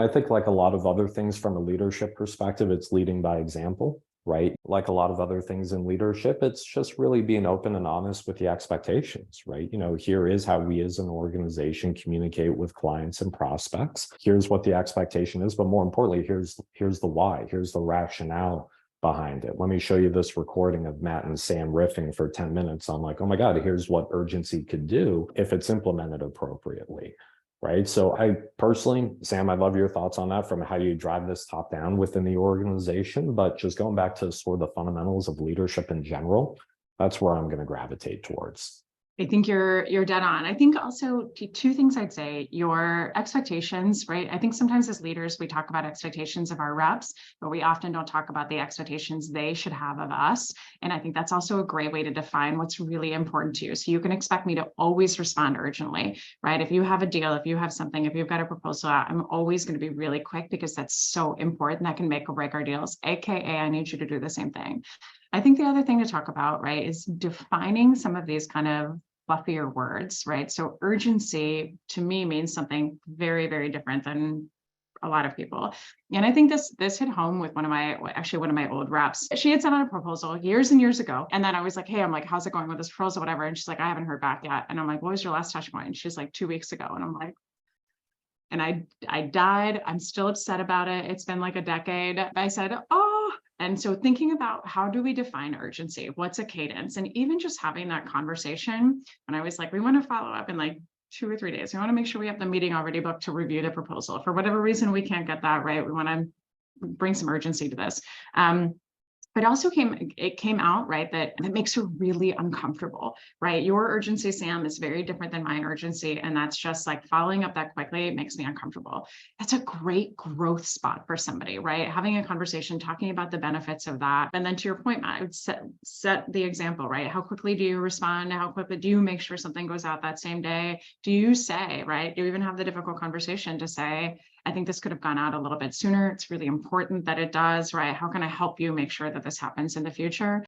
I think like a lot of other things from a leadership perspective, it's leading by example, right? Like a lot of other things in leadership, it's just really being open and honest with the expectations, right? Here is how we as an organization communicate with clients and prospects. Here's what the expectation is, but more importantly, here's the why, here's the rationale behind it. Let me show you this recording of Matt and Sam riffing for 10 minutes on like, oh my God, here's what urgency could do if it's implemented appropriately. Right. So I personally, Sam, I'd love your thoughts on that from how you drive this top down within the organization. But just going back to sort of the fundamentals of leadership in general, that's where I'm going to gravitate towards. I think you're dead on. I think also two things I'd say, your expectations, right? I think sometimes as leaders, we talk about expectations of our reps, but we often don't talk about the expectations they should have of us. And I think that's also a great way to define what's really important to you. So you can expect me to always respond urgently, right? If you have a deal, if you have something, if you've got a proposal out, I'm always going to be really quick because that's so important. That can make or break our deals, AKA I need you to do the same thing. I think the other thing to talk about, right, is defining some of these kind of fluffier words, right? So urgency to me means something very, very different than a lot of people. And I think this hit home with one of my old reps. She had sent out a proposal years and years ago. And then I was like, hey, I'm like, how's it going with this proposal, whatever? And she's like, I haven't heard back yet. And I'm like, what was your last touch point? And she's like, 2 weeks ago. And I'm like, and I died. I'm still upset about it. It's been like a decade. I said, oh, and so thinking about how do we define urgency? What's a cadence? And even just having that conversation. And I was like, we want to follow up in like 2 or 3 days. We want to make sure we have the meeting already booked to review the proposal. For whatever reason, we can't get that right. We want to bring some urgency to this. But also came out, right, that makes her really uncomfortable, right? Your urgency, Sam, is very different than my urgency. And that's just like following up that quickly, it makes me uncomfortable. That's a great growth spot for somebody, right? Having a conversation, talking about the benefits of that. And then to your point, Matt, I would set the example, right? How quickly do you respond? How quickly do you make sure something goes out that same day? Do you say, right? Do you even have the difficult conversation to say, I think this could have gone out a little bit sooner. It's really important that it does, right? How can I help you make sure that this happens in the future?